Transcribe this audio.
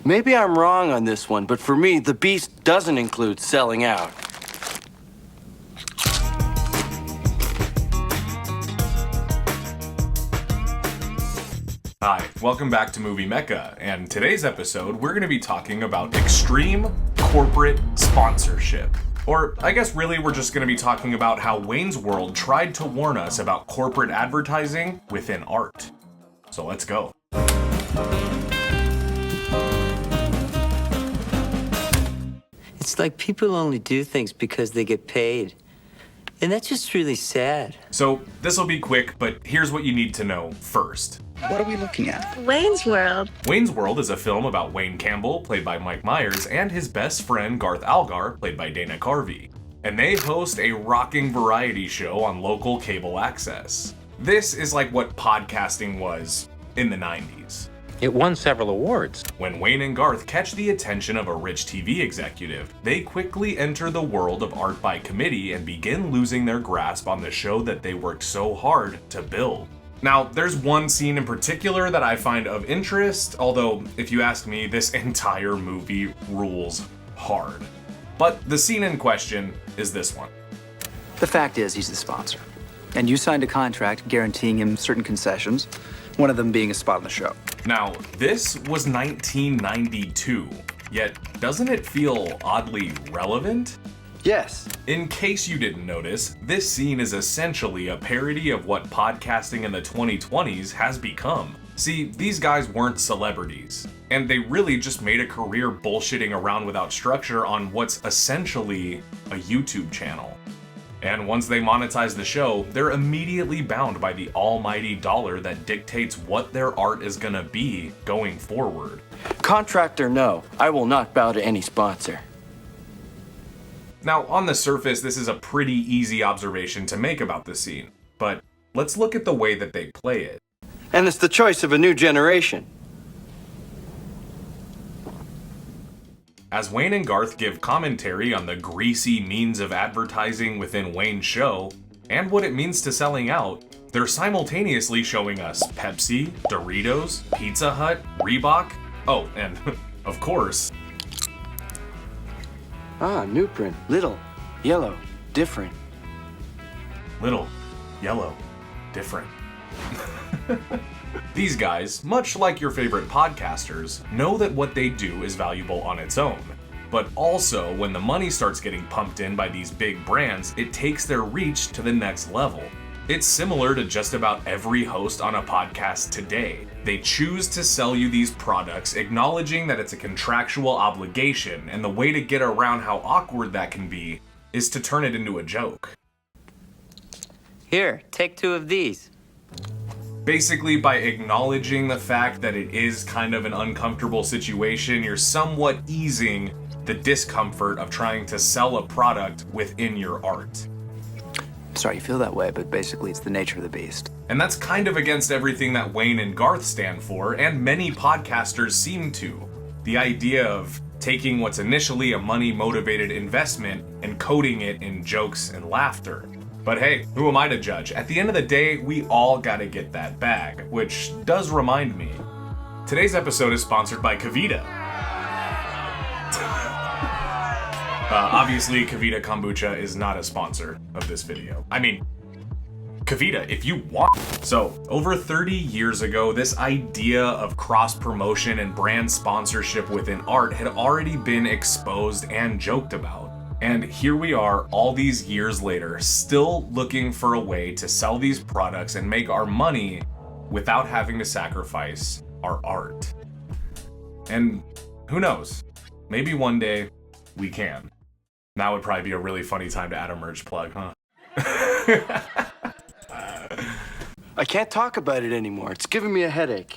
Maybe I'm wrong on this one, but for me, the beast doesn't include selling out. Hi, welcome back to Movie Mecca, and today's episode we're going to be talking about extreme corporate sponsorship. Or I guess really we're just going to be talking about how Wayne's World tried to warn us about corporate advertising within art. So let's go. It's like people only do things because they get paid. And that's just really sad. So this will be quick, but here's what you need to know first. What are we looking at? Wayne's World. Wayne's World is a film about Wayne Campbell, played by Mike Myers, and his best friend Garth Algar, played by Dana Carvey. And they host a rocking variety show on local cable access. This is like what podcasting was in the 90s. It won several awards. When Wayne and Garth catch the attention of a rich TV executive, they quickly enter the world of art by committee and begin losing their grasp on the show that they worked so hard to build. Now, there's one scene in particular that I find of interest, although if you ask me, this entire movie rules hard. But the scene in question is this one. The fact is, he's the sponsor. And you signed a contract guaranteeing him certain concessions, one of them being a spot on the show. Now, this was 1992, yet doesn't it feel oddly relevant? Yes. In case you didn't notice, this scene is essentially a parody of what podcasting in the 2020s has become. See, these guys weren't celebrities, and they really just made a career bullshitting around without structure on what's essentially a YouTube channel. And once they monetize the show, they're immediately bound by the almighty dollar that dictates what their art is gonna be going forward. Contract or no, I will not bow to any sponsor. Now, on the surface, this is a pretty easy observation to make about the scene, but let's look at the way that they play it. And it's the choice of a new generation. As Wayne and Garth give commentary on the greasy means of advertising within Wayne's show, and what it means to selling out, they're simultaneously showing us Pepsi, Doritos, Pizza Hut, Reebok, oh, and of course, New print. Little, yellow, different. little, yellow, different. These guys, much like your favorite podcasters, know that what they do is valuable on its own. But also, when the money starts getting pumped in by these big brands, it takes their reach to the next level. It's similar to just about every host on a podcast today. They choose to sell you these products, acknowledging that it's a contractual obligation, and the way to get around how awkward that can be is to turn it into a joke. Here, take 2 of these. Basically, by acknowledging the fact that it is kind of an uncomfortable situation, you're somewhat easing the discomfort of trying to sell a product within your art. Sorry you feel that way, but basically it's the nature of the beast. And that's kind of against everything that Wayne and Garth stand for, and many podcasters seem to. The idea of taking what's initially a money-motivated investment and coding it in jokes and laughter. But hey, who am I to judge? At the end of the day, we all gotta get that bag, which does remind me. Today's episode is sponsored by KeVita. Obviously, KeVita Kombucha is not a sponsor of this video. I mean, KeVita, if you want. So, over 30 years ago, this idea of cross-promotion and brand sponsorship within art had already been exposed and joked about. And here we are, all these years later, still looking for a way to sell these products and make our money without having to sacrifice our art. And who knows? Maybe one day we can. Now would probably be a really funny time to add a merch plug, huh? I can't talk about it anymore. It's giving me a headache.